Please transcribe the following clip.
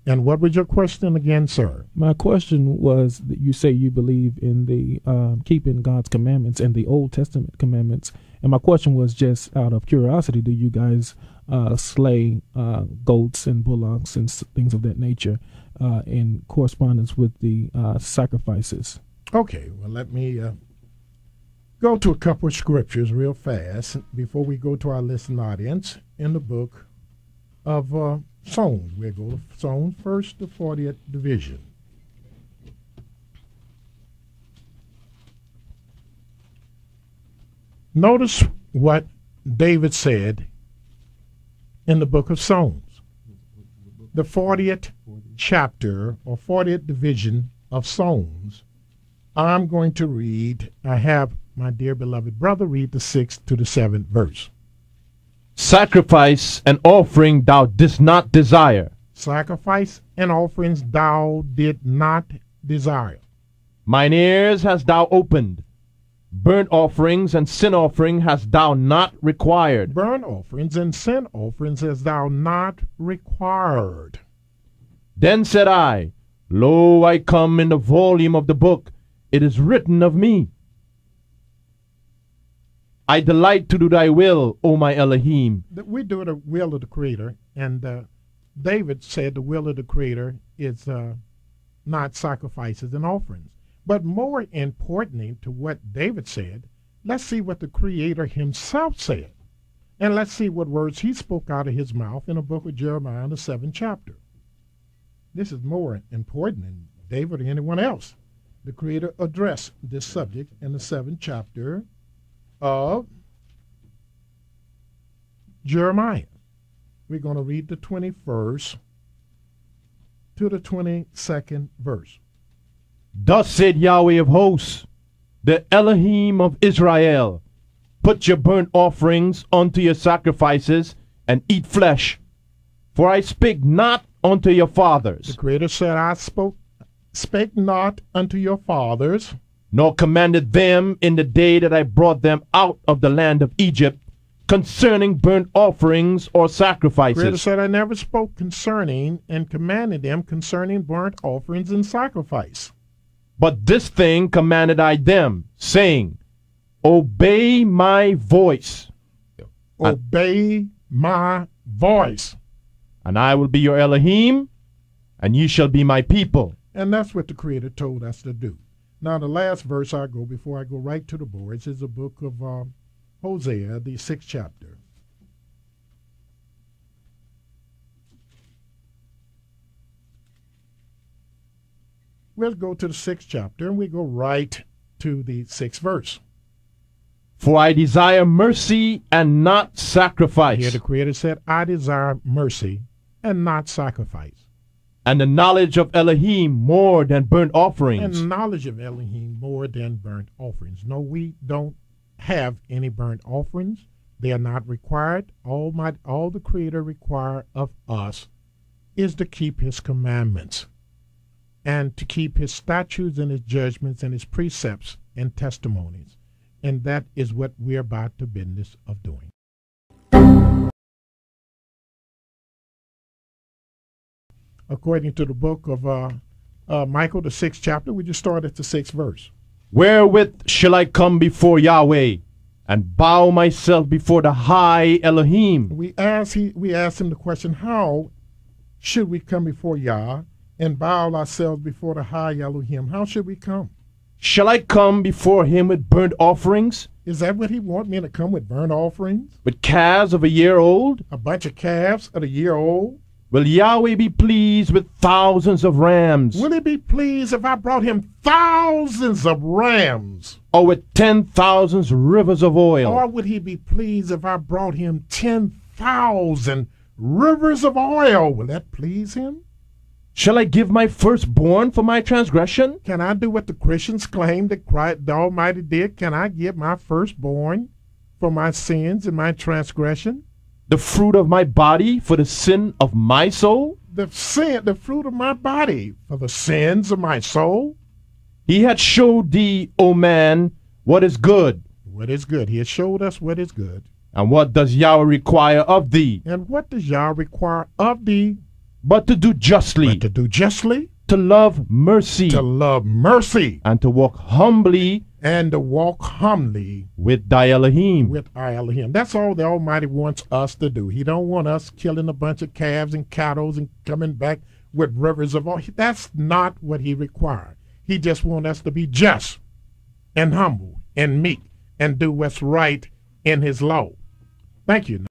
And what was your question again, sir? My question was that you say you believe in the keeping God's commandments and the Old Testament commandments. And my question was just out of curiosity, do you guys slay goats and bullocks and things of that nature in correspondence with the sacrifices? Okay, well, let me go to a couple of scriptures real fast before we go to our listening audience in the book of Psalms. We'll go to Psalms first, the 40th division. Notice what David said in the book of Psalms. The 40th chapter or 40th division of Psalms. I'm going to read, I have my dear beloved brother read the 6th to the 7th verse. Sacrifice and offering thou didst not desire. Sacrifice and offerings thou did not desire. Mine ears hast thou opened. Burnt offerings and sin offering hast thou not required. Burnt offerings and sin offerings hast thou not required. Then said I, Lo, I come in the volume of the book. It is written of me. I delight to do thy will, O my Elohim. We do the will of the Creator, and David said the will of the Creator is not sacrifices and offerings. But more importantly to what David said, let's see what the Creator himself said. And let's see what words he spoke out of his mouth in the book of Jeremiah in the 7th chapter. This is more important than David or anyone else. The Creator addressed this subject in the 7th chapter of Jeremiah. We're going to read the 21st to the 22nd verse. Thus said Yahweh of hosts, the Elohim of Israel, put your burnt offerings unto your sacrifices, and eat flesh. For I spake not unto your fathers. The Creator said, I spake not unto your fathers, nor commanded them in the day that I brought them out of the land of Egypt, concerning burnt offerings or sacrifices. The Creator said, I never spoke concerning and commanded them concerning burnt offerings and sacrifice. But this thing commanded I them, saying, Obey my voice. Obey my voice. And I will be your Elohim, and ye shall be my people. And that's what the Creator told us to do. Now, the last verse I go, before I go right to the boards, is the book of Hosea, the 6th chapter. We'll go to the 6th chapter, and we go right to the 6th verse. For I desire mercy and not sacrifice. Here the Creator said, I desire mercy and not sacrifice. And the knowledge of Elohim more than burnt offerings. And knowledge of Elohim more than burnt offerings. No, we don't have any burnt offerings. They are not required. All the Creator requires of us is to keep his commandments and to keep his statutes and his judgments and his precepts and testimonies. And that is what we're about the business of doing. According to the book of Michael, the 6th chapter, we just start at the 6th verse. Wherewith shall I come before Yahweh and bow myself before the high Elohim? We asked him the question, how should we come before Yah and bow ourselves before the high Elohim? How should we come? Shall I come before him with burnt offerings? Is that what he wants me to come with, burnt offerings? With calves of a year old? A bunch of calves of a year old? Will Yahweh be pleased with thousands of rams? Will he be pleased if I brought him thousands of rams? Or with 10,000 rivers of oil? Or would he be pleased if I brought him 10,000 rivers of oil? Will that please him? Shall I give my firstborn for my transgression? Can I do what the Christians claim that Christ, the Almighty did? Can I give my firstborn for my sins and my transgression? The fruit of my body for the sin of my soul? The fruit of my body for the sins of my soul? He had showed thee, O man, what is good. What is good? He has showed us what is good. And what does Yahweh require of thee? And what does Yah require of thee? but to do justly, but to do justly, to love mercy, to love mercy, and to walk humbly and to walk humbly with thy Elohim. with our Elohim. That's all the Almighty wants us to do. He don't want us killing a bunch of calves and cattle and coming back with rivers of oil. That's not what he required. He just wants us to be just and humble and meek and do what's right in his law. Thank you.